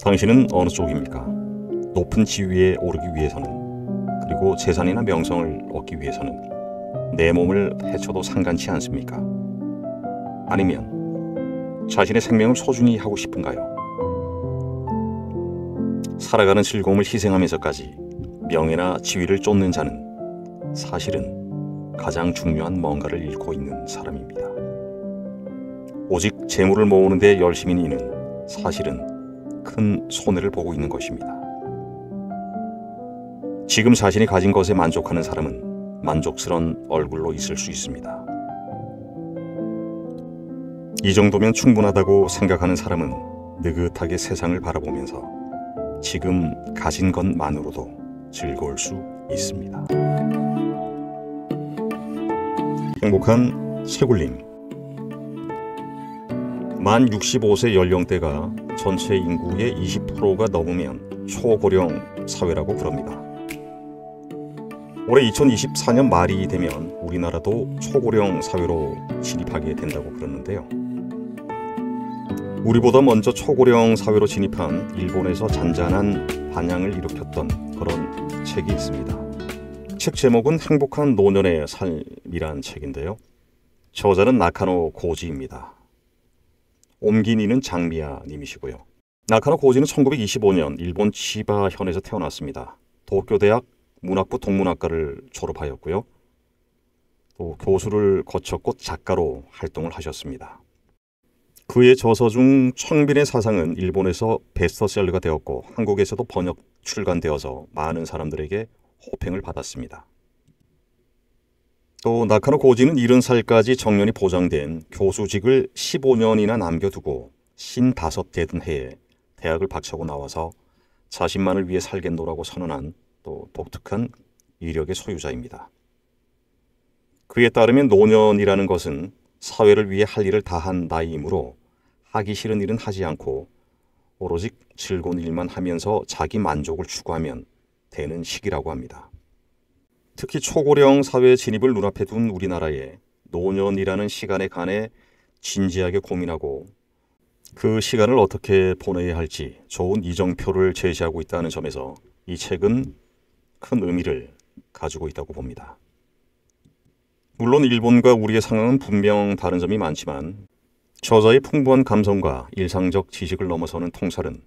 당신은 어느 쪽입니까? 높은 지위에 오르기 위해서는, 그리고 재산이나 명성을 얻기 위해서는 내 몸을 해쳐도 상관치 않습니까? 아니면 자신의 생명을 소중히 하고 싶은가요? 살아가는 즐거움을 희생하면서까지 명예나 지위를 쫓는 자는 사실은 가장 중요한 뭔가를 잃고 있는 사람입니다. 오직 재물을 모으는 데 열심인 이는 사실은 큰 손해를 보고 있는 것입니다. 지금 자신이 가진 것에 만족하는 사람은 만족스러운 얼굴로 있을 수 있습니다. 이 정도면 충분하다고 생각하는 사람은 느긋하게 세상을 바라보면서 지금 가진 것만으로도 즐거울 수 있습니다. 행복한 채굴림. 만 65세 연령대가 전체 인구의 20%가 넘으면 초고령 사회라고 부릅니다. 올해 2024년 말이 되면 우리나라도 초고령 사회로 진입하게 된다고 그러는데요. 우리보다 먼저 초고령 사회로 진입한 일본에서 잔잔한 반향을 일으켰던 그런 책이 있습니다. 책 제목은 행복한 노년의 삶이란 책인데요. 저자는 나카노 고지입니다. 옮긴 이는 장미야 님이시고요. 나카노 고지는 1925년 일본 치바현에서 태어났습니다. 도쿄대학 문학부 동문학과를 졸업하였고요. 또 교수를 거쳤고 작가로 활동을 하셨습니다. 그의 저서 중 청빈의 사상은 일본에서 베스트셀러가 되었고 한국에서도 번역 출간되어서 많은 사람들에게 호평을 받았습니다. 또 나카노 고지는 70살까지 정년이 보장된 교수직을 15년이나 남겨두고 55 되던 해에 대학을 박차고 나와서 자신만을 위해 살겠노라고 선언한 또 독특한 이력의 소유자입니다. 그에 따르면 노년이라는 것은 사회를 위해 할 일을 다한 나이이므로 하기 싫은 일은 하지 않고 오로지 즐거운 일만 하면서 자기 만족을 추구하면 되는 시기라고 합니다. 특히 초고령 사회 진입을 눈앞에 둔 우리나라에 노년이라는 시간에 관해 진지하게 고민하고 그 시간을 어떻게 보내야 할지 좋은 이정표를 제시하고 있다는 점에서 이 책은 큰 의미를 가지고 있다고 봅니다. 물론 일본과 우리의 상황은 분명 다른 점이 많지만 저자의 풍부한 감성과 일상적 지식을 넘어서는 통찰은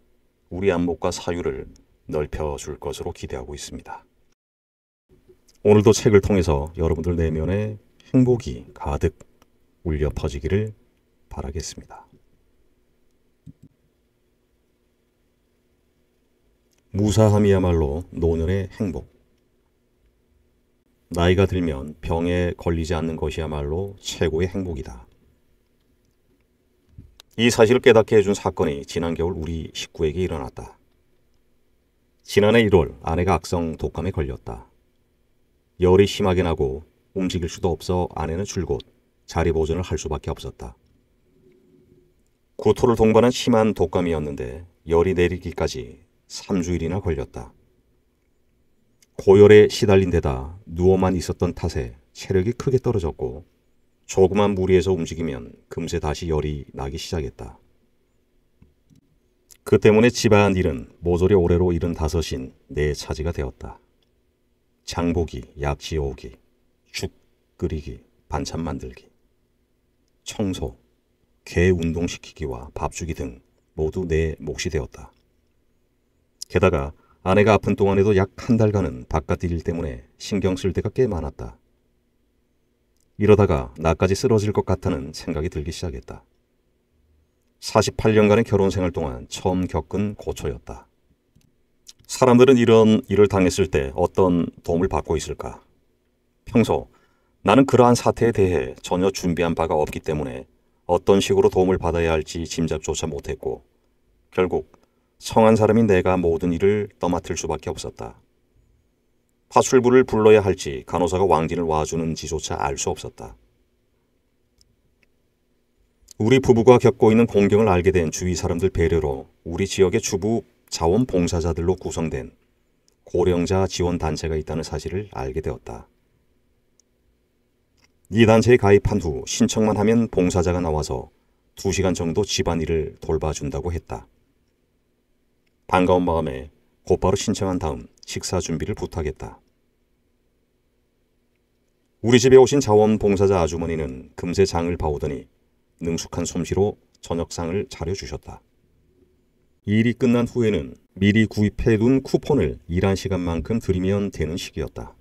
우리 안목과 사유를 넓혀줄 것으로 기대하고 있습니다. 오늘도 책을 통해서 여러분들 내면에 행복이 가득 울려 퍼지기를 바라겠습니다. 무사함이야말로 노년의 행복. 나이가 들면 병에 걸리지 않는 것이야말로 최고의 행복이다. 이 사실을 깨닫게 해준 사건이 지난 겨울 우리 식구에게 일어났다. 지난해 1월 아내가 악성 독감에 걸렸다. 열이 심하게 나고 움직일 수도 없어 아내는 줄곧 자리 보존을 할 수밖에 없었다. 구토를 동반한 심한 독감이었는데 열이 내리기까지 3주일이나 걸렸다. 고열에 시달린 데다 누워만 있었던 탓에 체력이 크게 떨어졌고 조그만 무리해서 움직이면 금세 다시 열이 나기 시작했다. 그 때문에 집안일은 모조리 올해로 75인 내 차지가 되었다. 장보기, 약 지어오기, 죽 끓이기, 반찬 만들기, 청소, 개 운동시키기와 밥 주기 등 모두 내 몫이 되었다. 게다가 아내가 아픈 동안에도 약 한 달간은 바깥 일 때문에 신경 쓸 때가 꽤 많았다. 이러다가 나까지 쓰러질 것 같다는 생각이 들기 시작했다. 48년간의 결혼 생활 동안 처음 겪은 고초였다. 사람들은 이런 일을 당했을 때 어떤 도움을 받고 있을까? 평소 나는 그러한 사태에 대해 전혀 준비한 바가 없기 때문에 어떤 식으로 도움을 받아야 할지 짐작조차 못했고 결국 성한 사람인 내가 모든 일을 떠맡을 수밖에 없었다. 파출부를 불러야 할지 간호사가 왕진을 와주는지조차 알 수 없었다. 우리 부부가 겪고 있는 공경을 알게 된 주위 사람들 배려로 우리 지역의 주부 자원봉사자들로 구성된 고령자 지원단체가 있다는 사실을 알게 되었다. 이 단체에 가입한 후 신청만 하면 봉사자가 나와서 2시간 정도 집안일을 돌봐준다고 했다. 반가운 마음에 곧바로 신청한 다음 식사 준비를 부탁했다. 우리 집에 오신 자원봉사자 아주머니는 금세 장을 봐오더니 능숙한 솜씨로 저녁상을 차려주셨다. 일이 끝난 후에는 미리 구입해둔 쿠폰을 일한 시간만큼 드리면 되는 시기였다.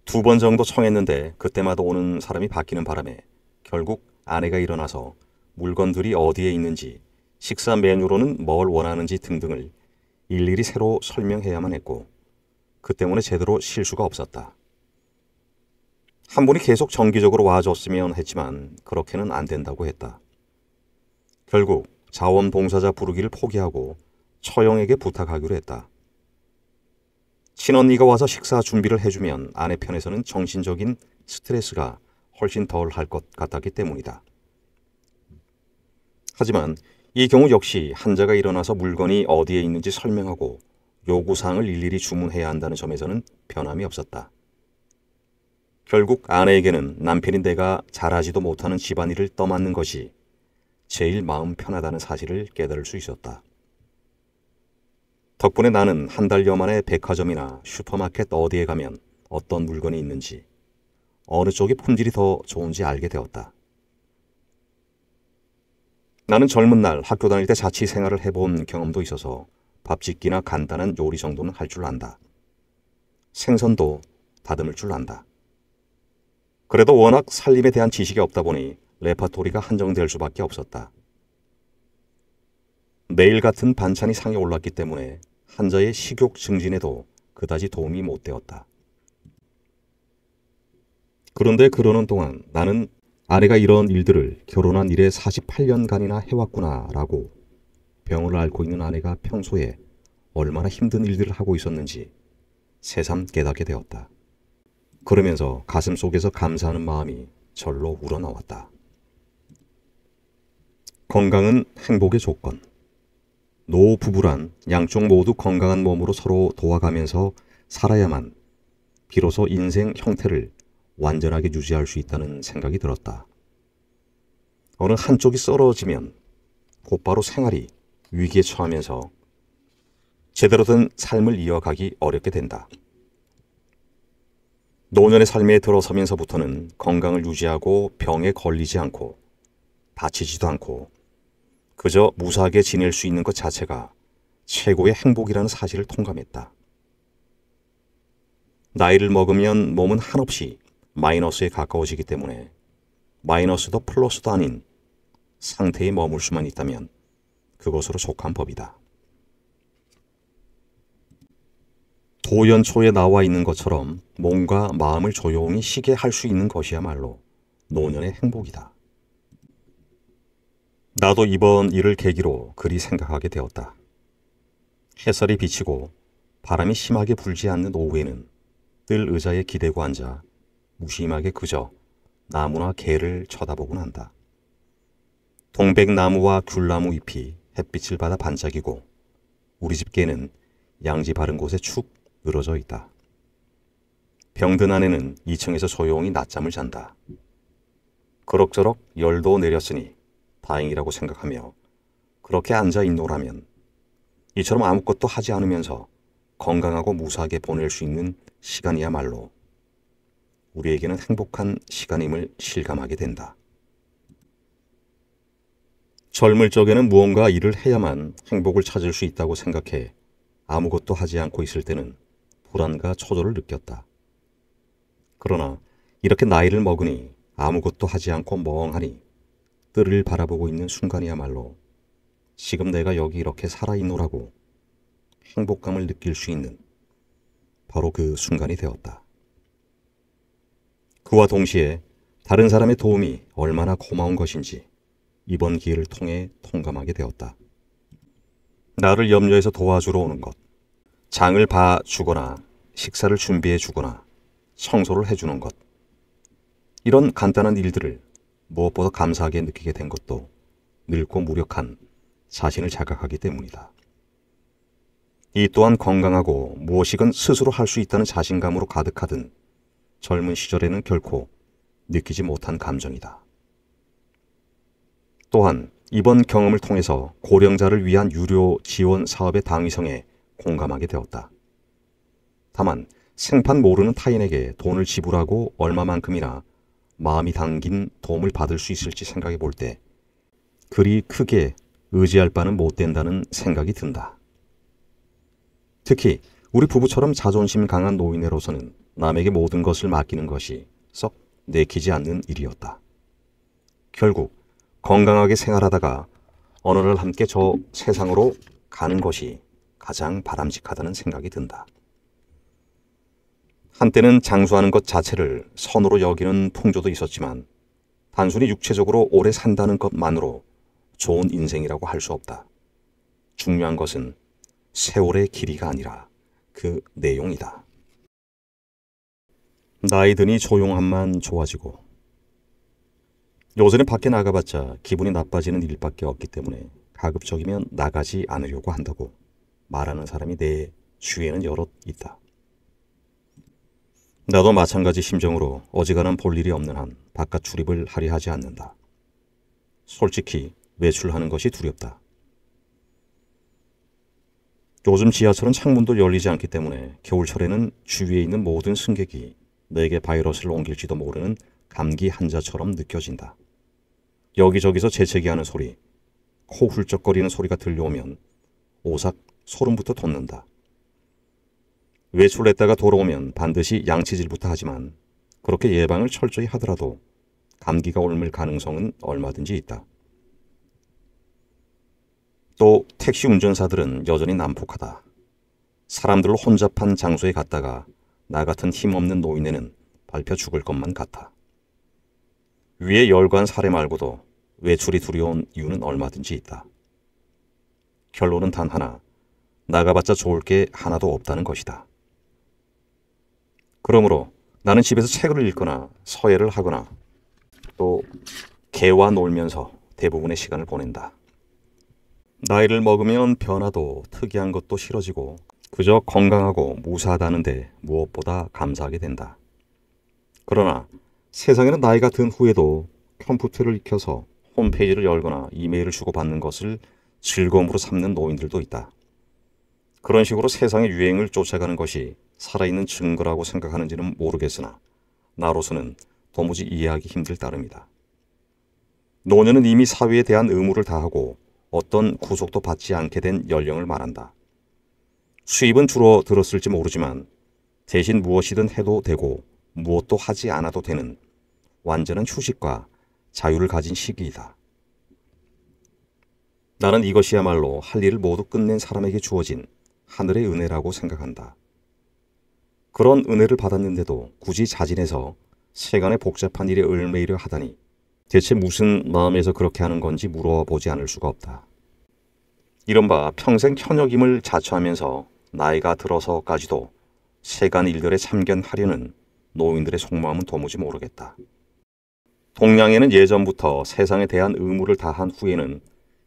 2번 정도 청했는데 그때마다 오는 사람이 바뀌는 바람에 결국 아내가 일어나서 물건들이 어디에 있는지, 식사 메뉴로는 뭘 원하는지 등등을 일일이 새로 설명해야만 했고 그 때문에 제대로 쉴 수가 없었다. 한 분이 계속 정기적으로 와줬으면 했지만 그렇게는 안 된다고 했다. 결국 자원봉사자 부르기를 포기하고 처형에게 부탁하기로 했다. 친언니가 와서 식사 준비를 해주면 아내 편에서는 정신적인 스트레스가 훨씬 덜 할 것 같았기 때문이다. 하지만 이 경우 역시 환자가 일어나서 물건이 어디에 있는지 설명하고 요구사항을 일일이 주문해야 한다는 점에서는 변함이 없었다. 결국 아내에게는 남편이 내가 잘하지도 못하는 집안일을 떠맡는 것이 제일 마음 편하다는 사실을 깨달을 수 있었다. 덕분에 나는 한 달여 만에 백화점이나 슈퍼마켓 어디에 가면 어떤 물건이 있는지, 어느 쪽이 품질이 더 좋은지 알게 되었다. 나는 젊은 날 학교 다닐 때 자취 생활을 해본 경험도 있어서 밥짓기나 간단한 요리 정도는 할 줄 안다. 생선도 다듬을 줄 안다. 그래도 워낙 살림에 대한 지식이 없다 보니 레퍼토리가 한정될 수밖에 없었다. 매일 같은 반찬이 상에 올랐기 때문에 환자의 식욕 증진에도 그다지 도움이 못 되었다. 그런데 그러는 동안 나는 아내가 이런 일들을 결혼한 이래 48년간이나 해왔구나라고, 병을 앓고 있는 아내가 평소에 얼마나 힘든 일들을 하고 있었는지 새삼 깨닫게 되었다. 그러면서 가슴 속에서 감사하는 마음이 절로 우러나왔다. 건강은 행복의 조건. 노부부란 양쪽 모두 건강한 몸으로 서로 도와가면서 살아야만 비로소 인생 형태를 완전하게 유지할 수 있다는 생각이 들었다. 어느 한쪽이 썰어지면 곧바로 생활이 위기에 처하면서 제대로 된 삶을 이어가기 어렵게 된다. 노년의 삶에 들어서면서부터는 건강을 유지하고 병에 걸리지 않고 다치지도 않고 그저 무사하게 지낼 수 있는 것 자체가 최고의 행복이라는 사실을 통감했다. 나이를 먹으면 몸은 한없이 마이너스에 가까워지기 때문에 마이너스도 플러스도 아닌 상태에 머물 수만 있다면 그것으로 속한 법이다. 도연초에 나와 있는 것처럼 몸과 마음을 조용히 쉬게 할 수 있는 것이야말로 노년의 행복이다. 나도 이번 일을 계기로 그리 생각하게 되었다. 햇살이 비치고 바람이 심하게 불지 않는 오후에는 뜰 의자에 기대고 앉아 무심하게 그저 나무나 개를 쳐다보곤 한다. 동백나무와 귤나무 잎이 햇빛을 받아 반짝이고 우리 집 개는 양지 바른 곳에 축 늘어져 있다. 병든 아내는 2층에서 조용히 낮잠을 잔다. 그럭저럭 열도 내렸으니 다행이라고 생각하며 그렇게 앉아 있노라면 이처럼 아무것도 하지 않으면서 건강하고 무사하게 보낼 수 있는 시간이야말로 우리에게는 행복한 시간임을 실감하게 된다. 젊을 적에는 무언가 일을 해야만 행복을 찾을 수 있다고 생각해 아무것도 하지 않고 있을 때는 불안과 초조를 느꼈다. 그러나 이렇게 나이를 먹으니 아무것도 하지 않고 멍하니 뜰을 바라보고 있는 순간이야말로 지금 내가 여기 이렇게 살아있노라고 행복감을 느낄 수 있는 바로 그 순간이 되었다. 그와 동시에 다른 사람의 도움이 얼마나 고마운 것인지 이번 기회를 통해 통감하게 되었다. 나를 염려해서 도와주러 오는 것, 장을 봐주거나 식사를 준비해 주거나 청소를 해주는 것, 이런 간단한 일들을 무엇보다 감사하게 느끼게 된 것도 늙고 무력한 자신을 자각하기 때문이다. 이 또한 건강하고 무엇이건 스스로 할 수 있다는 자신감으로 가득하던 젊은 시절에는 결코 느끼지 못한 감정이다. 또한 이번 경험을 통해서 고령자를 위한 유료 지원 사업의 당위성에 공감하게 되었다. 다만 생판 모르는 타인에게 돈을 지불하고 얼마만큼이나 마음이 담긴 도움을 받을 수 있을지 생각해 볼 때 그리 크게 의지할 바는 못 된다는 생각이 든다. 특히 우리 부부처럼 자존심 강한 노인네로서는 남에게 모든 것을 맡기는 것이 썩 내키지 않는 일이었다. 결국 건강하게 생활하다가 어느 날 함께 저 세상으로 가는 것이 가장 바람직하다는 생각이 든다. 한때는 장수하는 것 자체를 선으로 여기는 풍조도 있었지만 단순히 육체적으로 오래 산다는 것만으로 좋은 인생이라고 할 수 없다. 중요한 것은 세월의 길이가 아니라 그 내용이다. 나이 드니 조용함만 좋아지고 요새는 밖에 나가봤자 기분이 나빠지는 일밖에 없기 때문에 가급적이면 나가지 않으려고 한다고 말하는 사람이 내 주위에는 여럿 있다. 나도 마찬가지 심정으로 어지간한 볼 일이 없는 한 바깥 출입을 하려 하지 않는다. 솔직히 외출하는 것이 두렵다. 요즘 지하철은 창문도 열리지 않기 때문에 겨울철에는 주위에 있는 모든 승객이 내게 바이러스를 옮길지도 모르는 감기 환자처럼 느껴진다. 여기저기서 재채기하는 소리, 코 훌쩍거리는 소리가 들려오면 오싹 소름부터 돋는다. 외출했다가 돌아오면 반드시 양치질부터 하지만 그렇게 예방을 철저히 하더라도 감기가 옮을 가능성은 얼마든지 있다. 또 택시 운전사들은 여전히 난폭하다. 사람들로 혼잡한 장소에 갔다가 나 같은 힘없는 노인네는 밟혀 죽을 것만 같아. 위에 열거한 사례 말고도 외출이 두려운 이유는 얼마든지 있다. 결론은 단 하나, 나가봤자 좋을 게 하나도 없다는 것이다. 그러므로 나는 집에서 책을 읽거나 서예를 하거나 또 개와 놀면서 대부분의 시간을 보낸다. 나이를 먹으면 변화도 특이한 것도 싫어지고 그저 건강하고 무사하다는데 무엇보다 감사하게 된다. 그러나 세상에는 나이가 든 후에도 컴퓨터를 익혀서 홈페이지를 열거나 이메일을 주고받는 것을 즐거움으로 삼는 노인들도 있다. 그런 식으로 세상의 유행을 쫓아가는 것이 살아있는 증거라고 생각하는지는 모르겠으나 나로서는 도무지 이해하기 힘들 따름이다. 노년은 이미 사회에 대한 의무를 다하고 어떤 구속도 받지 않게 된 연령을 말한다. 수입은 줄어들었을지 모르지만 대신 무엇이든 해도 되고 무엇도 하지 않아도 되는 완전한 휴식과 자유를 가진 시기이다. 나는 이것이야말로 할 일을 모두 끝낸 사람에게 주어진 하늘의 은혜라고 생각한다. 그런 은혜를 받았는데도 굳이 자진해서 세간의 복잡한 일에 얽매이려 하다니 대체 무슨 마음에서 그렇게 하는 건지 물어보지 않을 수가 없다. 이른바 평생 현역임을 자처하면서 나이가 들어서까지도 세간 일들에 참견하려는 노인들의 속마음은 도무지 모르겠다. 동양에는 예전부터 세상에 대한 의무를 다한 후에는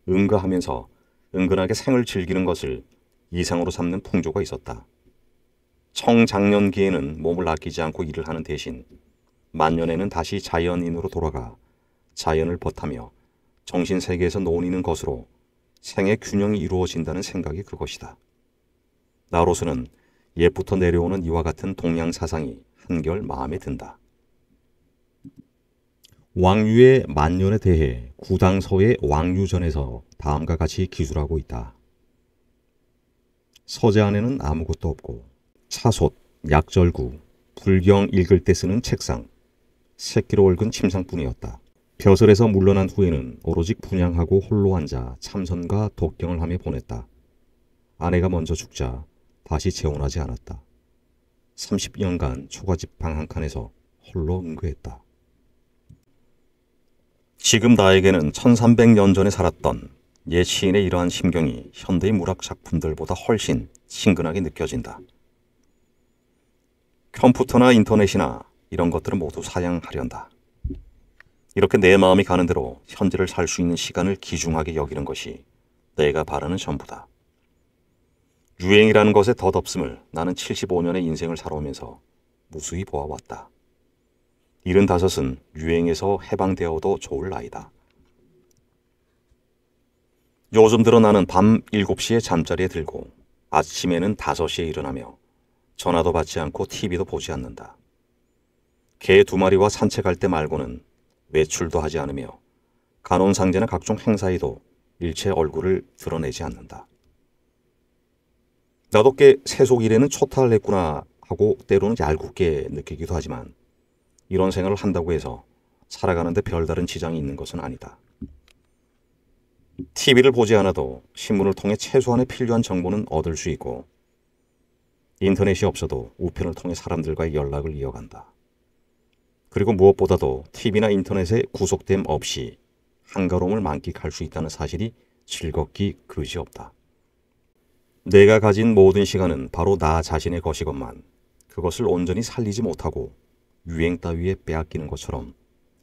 응가하면서 은근하게 생을 즐기는 것을 이상으로 삼는 풍조가 있었다. 청장년기에는 몸을 아끼지 않고 일을 하는 대신 만년에는 다시 자연인으로 돌아가 자연을 벗하며 정신세계에서 논이는 것으로 생의 균형이 이루어진다는 생각이 그것이다. 나로서는 옛부터 내려오는 이와 같은 동양 사상이 한결 마음에 든다. 왕유의 만년에 대해 구당서의 왕유전에서 다음과 같이 기술하고 있다. 서재 안에는 아무것도 없고 차솥, 약절구, 불경 읽을 때 쓰는 책상, 새끼로 얽은 침상뿐이었다. 벼슬에서 물러난 후에는 오로지 분양하고 홀로 앉아 참선과 독경을 하며 보냈다. 아내가 먼저 죽자 다시 재혼하지 않았다. 30년간 초가집 방 한 칸에서 홀로 은거했다. 지금 나에게는 1300년 전에 살았던 옛 시인의 이러한 심경이 현대의 문학 작품들보다 훨씬 친근하게 느껴진다. 컴퓨터나 인터넷이나 이런 것들은 모두 사양하련다. 이렇게 내 마음이 가는 대로 현재를 살 수 있는 시간을 귀중하게 여기는 것이 내가 바라는 전부다. 유행이라는 것의 덧없음을 나는 75년의 인생을 살아오면서 무수히 보아왔다. 75은 유행에서 해방되어도 좋을 나이다. 요즘 들어 나는 밤 7시에 잠자리에 들고 아침에는 5시에 일어나며 전화도 받지 않고 TV도 보지 않는다. 개 2마리와 산책할 때 말고는 외출도 하지 않으며 간혼상제나 각종 행사에도 일체 얼굴을 드러내지 않는다. 나도 꽤 세속일에는 초탈을 했구나 하고 때로는 얄궂게 느끼기도 하지만 이런 생활을 한다고 해서 살아가는데 별다른 지장이 있는 것은 아니다. TV를 보지 않아도 신문을 통해 최소한의 필요한 정보는 얻을 수 있고 인터넷이 없어도 우편을 통해 사람들과의 연락을 이어간다. 그리고 무엇보다도 TV나 인터넷에 구속됨 없이 한가로움을 만끽할 수 있다는 사실이 즐겁기 그지없다. 내가 가진 모든 시간은 바로 나 자신의 것이건만 그것을 온전히 살리지 못하고 유행 따위에 빼앗기는 것처럼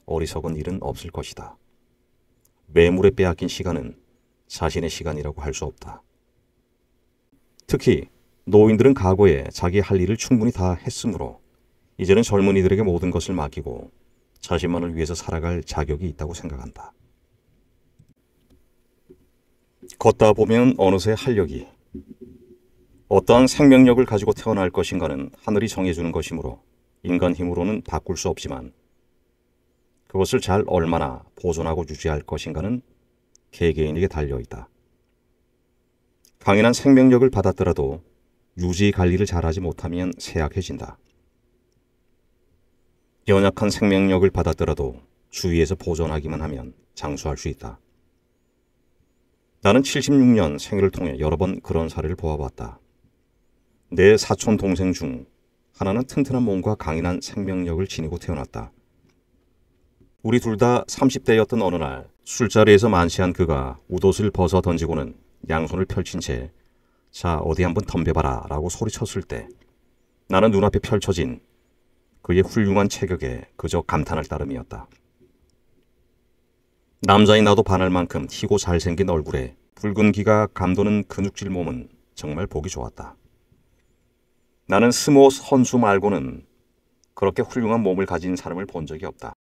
어리석은 일은 없을 것이다. 매물에 빼앗긴 시간은 자신의 시간이라고 할 수 없다. 특히 노인들은 과거에 자기 할 일을 충분히 다 했으므로 이제는 젊은이들에게 모든 것을 맡기고 자신만을 위해서 살아갈 자격이 있다고 생각한다. 걷다 보면 어느새 활력이 어떠한 생명력을 가지고 태어날 것인가는 하늘이 정해주는 것이므로 인간 힘으로는 바꿀 수 없지만 그것을 잘 얼마나 보존하고 유지할 것인가는 개개인에게 달려있다. 강인한 생명력을 받았더라도 유지 관리를 잘하지 못하면 쇠약해진다. 연약한 생명력을 받았더라도 주위에서 보존하기만 하면 장수할 수 있다. 나는 76년 생애를 통해 여러 번 그런 사례를 보아봤다. 내 사촌 동생 중 하나는 튼튼한 몸과 강인한 생명력을 지니고 태어났다. 우리 둘 다 30대였던 어느 날 술자리에서 만취한 그가 웃옷을 벗어 던지고는 양손을 펼친 채 자 어디 한번 덤벼봐라 라고 소리쳤을 때 나는 눈앞에 펼쳐진 그의 훌륭한 체격에 그저 감탄할 따름이었다. 남자인 나도 반할 만큼 희고 잘생긴 얼굴에 붉은 기가 감도는 근육질 몸은 정말 보기 좋았다. 나는 스모 선수 말고는 그렇게 훌륭한 몸을 가진 사람을 본 적이 없다.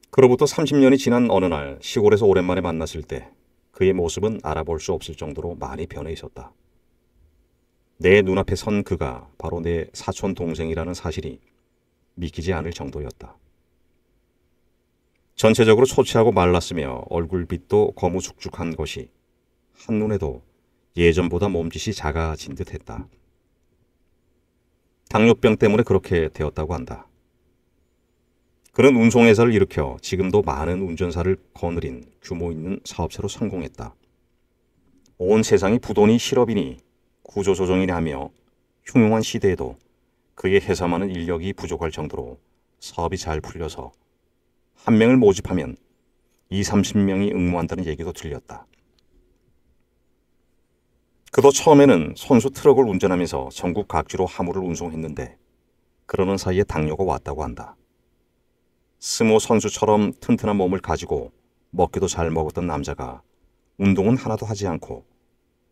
그로부터 30년이 지난 어느 날 시골에서 오랜만에 만났을 때 그의 모습은 알아볼 수 없을 정도로 많이 변해 있었다. 내 눈앞에 선 그가 바로 내 사촌 동생이라는 사실이 믿기지 않을 정도였다. 전체적으로 초췌하고 말랐으며 얼굴빛도 거무죽죽한 것이 한눈에도 예전보다 몸짓이 작아진 듯했다. 당뇨병 때문에 그렇게 되었다고 한다. 그는 운송회사를 일으켜 지금도 많은 운전사를 거느린 규모 있는 사업체로 성공했다. 온 세상이 부도니 실업이니 구조조정이니 하며 흉흉한 시대에도 그의 회사만은 인력이 부족할 정도로 사업이 잘 풀려서 한 명을 모집하면 20-30명이 응모한다는 얘기도 들렸다. 그도 처음에는 선수 트럭을 운전하면서 전국 각지로 화물을 운송했는데 그러는 사이에 당뇨가 왔다고 한다. 스모 선수처럼 튼튼한 몸을 가지고 먹기도 잘 먹었던 남자가 운동은 하나도 하지 않고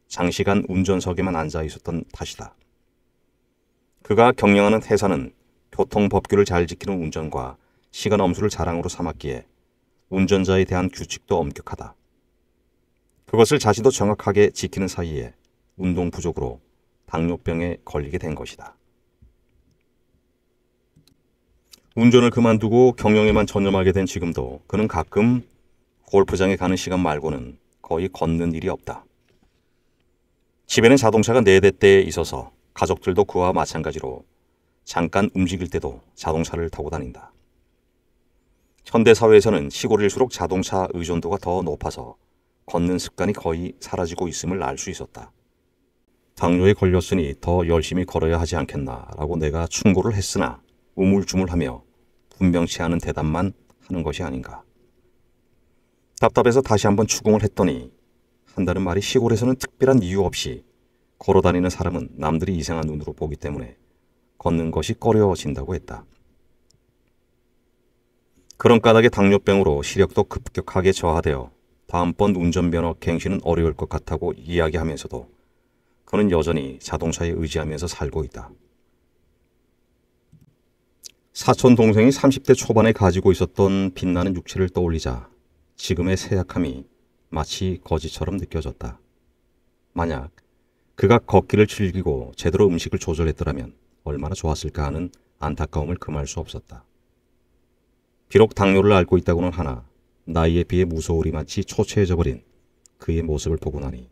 장시간 운전석에만 앉아 있었던 탓이다. 그가 경영하는 회사는 교통법규를 잘 지키는 운전과 시간 엄수를 자랑으로 삼았기에 운전자에 대한 규칙도 엄격하다. 그것을 자신도 정확하게 지키는 사이에 운동 부족으로 당뇨병에 걸리게 된 것이다. 운전을 그만두고 경영에만 전념하게 된 지금도 그는 가끔 골프장에 가는 시간 말고는 거의 걷는 일이 없다. 집에는 자동차가 4대째 있어서 가족들도 그와 마찬가지로 잠깐 움직일 때도 자동차를 타고 다닌다. 현대사회에서는 시골일수록 자동차 의존도가 더 높아서 걷는 습관이 거의 사라지고 있음을 알 수 있었다. 당뇨에 걸렸으니 더 열심히 걸어야 하지 않겠나라고 내가 충고를 했으나 우물쭈물하며 분명치 않은 대답만 하는 것이 아닌가. 답답해서 다시 한번 추궁을 했더니 한다는 말이 시골에서는 특별한 이유 없이 걸어다니는 사람은 남들이 이상한 눈으로 보기 때문에 걷는 것이 꺼려진다고 했다. 그런 까닭에 당뇨병으로 시력도 급격하게 저하되어 다음번 운전면허 갱신은 어려울 것 같다고 이야기하면서도 그는 여전히 자동차에 의지하면서 살고 있다. 사촌 동생이 30대 초반에 가지고 있었던 빛나는 육체를 떠올리자 지금의 쇠약함이 마치 거지처럼 느껴졌다. 만약 그가 걷기를 즐기고 제대로 음식을 조절했더라면 얼마나 좋았을까 하는 안타까움을 금할 수 없었다. 비록 당뇨를 앓고 있다고는 하나 나이에 비해 무소울이 마치 초췌해져 버린 그의 모습을 보고 나니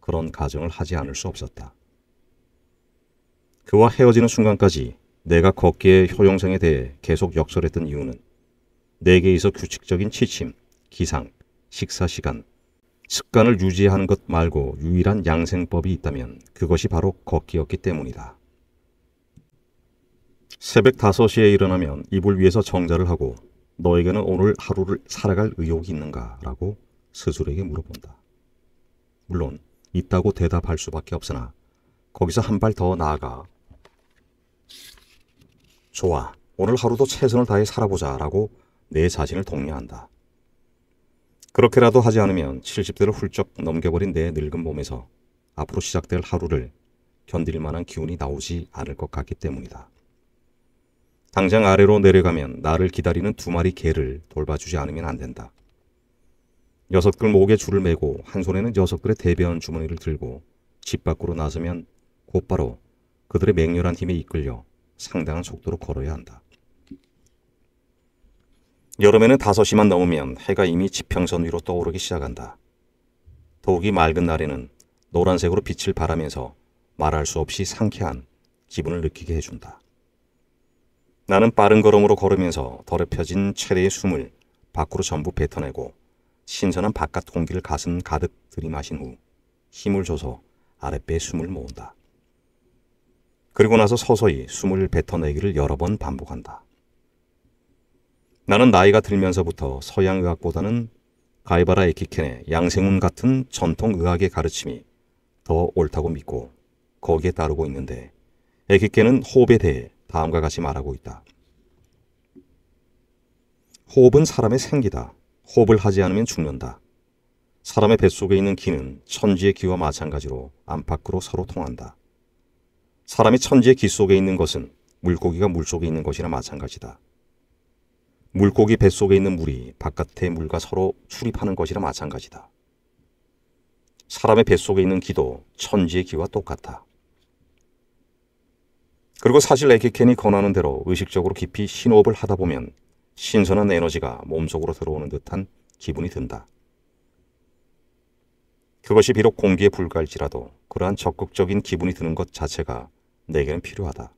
그런 가정을 하지 않을 수 없었다. 그와 헤어지는 순간까지 내가 걷기의 효용성에 대해 계속 역설했던 이유는 내게 있어 규칙적인 취침, 기상, 식사 시간, 습관을 유지하는 것 말고 유일한 양생법이 있다면 그것이 바로 걷기였기 때문이다. 새벽 5시에 일어나면 이불 위에서 정자를 하고 너에게는 오늘 하루를 살아갈 의욕이 있는가? 라고 스스로에게 물어본다. 물론 있다고 대답할 수밖에 없으나 거기서 한 발 더 나아가 좋아, 오늘 하루도 최선을 다해 살아보자 라고 내 자신을 독려한다. 그렇게라도 하지 않으면 70대를 훌쩍 넘겨버린 내 늙은 몸에서 앞으로 시작될 하루를 견딜 만한 기운이 나오지 않을 것 같기 때문이다. 당장 아래로 내려가면 나를 기다리는 2마리 개를 돌봐주지 않으면 안 된다. 녀석들 목에 줄을 매고 한 손에는 녀석들의 대변 주머니를 들고 집 밖으로 나서면 곧바로 그들의 맹렬한 힘에 이끌려 상당한 속도로 걸어야 한다. 여름에는 5시만 넘으면 해가 이미 지평선 위로 떠오르기 시작한다. 더욱이 맑은 날에는 노란색으로 빛을 발하면서 말할 수 없이 상쾌한 기분을 느끼게 해준다. 나는 빠른 걸음으로 걸으면서 더럽혀진 체내의 숨을 밖으로 전부 뱉어내고 신선한 바깥 공기를 가슴 가득 들이마신 후 힘을 줘서 아랫배에 숨을 모은다. 그리고 나서 서서히 숨을 뱉어내기를 여러 번 반복한다. 나는 나이가 들면서부터 서양의학보다는 가이바라 에키켄의 양생운 같은 전통의학의 가르침이 더 옳다고 믿고 거기에 따르고 있는데 에키켄은 호흡에 대해 다음과 같이 말하고 있다. 호흡은 사람의 생기다. 호흡을 하지 않으면 죽는다. 사람의 뱃속에 있는 기는 천지의 기와 마찬가지로 안팎으로 서로 통한다. 사람이 천지의 기 속에 있는 것은 물고기가 물속에 있는 것이나 마찬가지다. 물고기 뱃속에 있는 물이 바깥의 물과 서로 출입하는 것이나 마찬가지다. 사람의 뱃속에 있는 기도 천지의 기와 똑같다. 그리고 사실 에키켄이 권하는 대로 의식적으로 깊이 심호흡을 하다 보면 신선한 에너지가 몸속으로 들어오는 듯한 기분이 든다. 그것이 비록 공기에 불과할지라도 그러한 적극적인 기분이 드는 것 자체가 내게는 필요하다.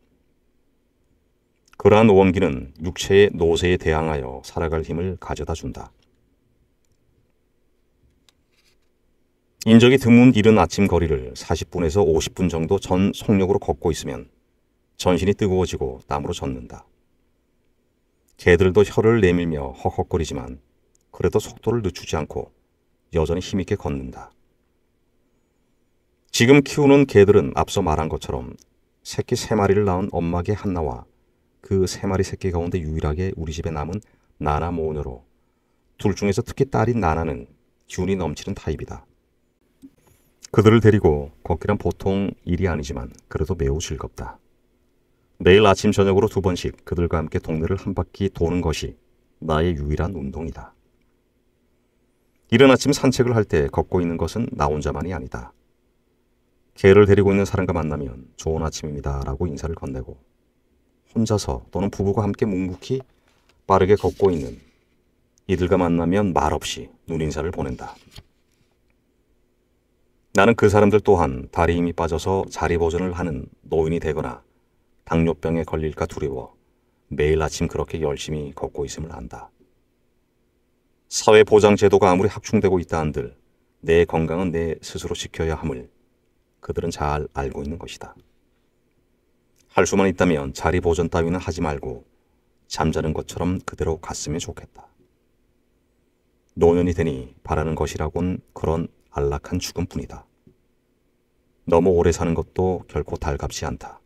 그러한 원기는 육체의 노쇠에 대항하여 살아갈 힘을 가져다 준다. 인적이 드문 이른 아침 거리를 40분에서 50분 정도 전 속력으로 걷고 있으면 전신이 뜨거워지고 땀으로 젖는다. 개들도 혀를 내밀며 헉헉거리지만 그래도 속도를 늦추지 않고 여전히 힘있게 걷는다. 지금 키우는 개들은 앞서 말한 것처럼 새끼 3마리를 낳은 엄마 개 한나와 그 3마리 새끼 가운데 유일하게 우리 집에 남은 나나 모녀로 둘 중에서 특히 딸인 나나는 기운이 넘치는 타입이다. 그들을 데리고 걷기란 보통 일이 아니지만 그래도 매우 즐겁다. 매일 아침 저녁으로 2번씩 그들과 함께 동네를 한 바퀴 도는 것이 나의 유일한 운동이다. 이른 아침 산책을 할 때 걷고 있는 것은 나 혼자만이 아니다. 개를 데리고 있는 사람과 만나면 좋은 아침입니다 라고 인사를 건네고 혼자서 또는 부부가 함께 묵묵히 빠르게 걷고 있는 이들과 만나면 말없이 눈인사를 보낸다. 나는 그 사람들 또한 다리 힘이 빠져서 자리 보존을 하는 노인이 되거나 당뇨병에 걸릴까 두려워 매일 아침 그렇게 열심히 걷고 있음을 안다. 사회보장제도가 아무리 확충되고 있다 한들 내 건강은 내 스스로 지켜야 함을 그들은 잘 알고 있는 것이다. 할 수만 있다면 자리 보존 따위는 하지 말고 잠자는 것처럼 그대로 갔으면 좋겠다. 노년이 되니 바라는 것이라곤 그런 안락한 죽음뿐이다. 너무 오래 사는 것도 결코 달갑지 않다.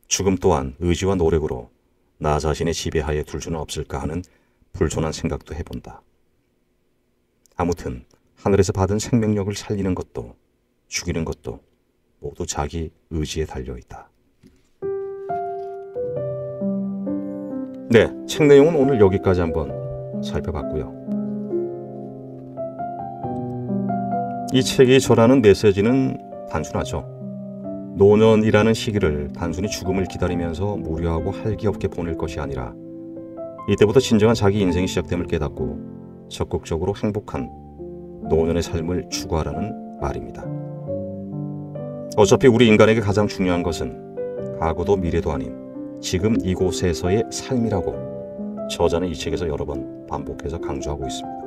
죽음 또한 의지와 노력으로 나 자신의 지배하에 둘 수는 없을까 하는 불손한 생각도 해본다. 아무튼 하늘에서 받은 생명력을 살리는 것도 죽이는 것도 모두 자기 의지에 달려있다. 네, 책 내용은 오늘 여기까지 한번 살펴봤고요. 이 책이 전하는 메시지는 단순하죠. 노년이라는 시기를 단순히 죽음을 기다리면서 무료하고 할기 없게 보낼 것이 아니라 이때부터 진정한 자기 인생이 시작됨을 깨닫고 적극적으로 행복한 노년의 삶을 추구하라는 말입니다. 어차피 우리 인간에게 가장 중요한 것은 과거도 미래도 아닌 지금 이곳에서의 삶이라고 저자는 이 책에서 여러 번 반복해서 강조하고 있습니다.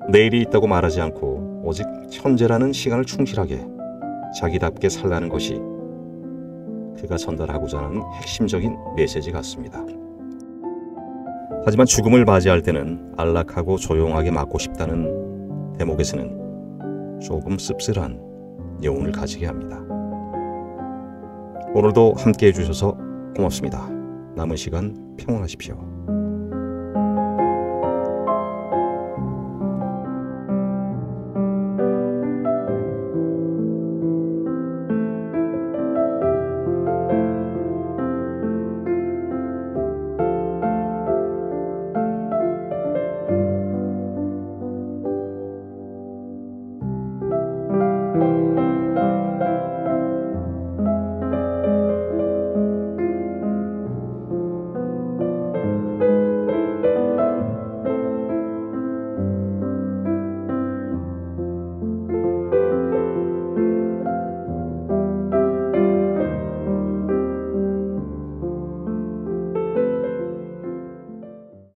내일이 있다고 말하지 않고 오직 현재라는 시간을 충실하게 자기답게 살라는 것이 그가 전달하고자 하는 핵심적인 메시지 같습니다. 하지만 죽음을 맞이할 때는 안락하고 조용하게 맞고 싶다는 대목에서는 조금 씁쓸한 여운을 가지게 합니다. 오늘도 함께해 주셔서 고맙습니다. 남은 시간 평온하십시오.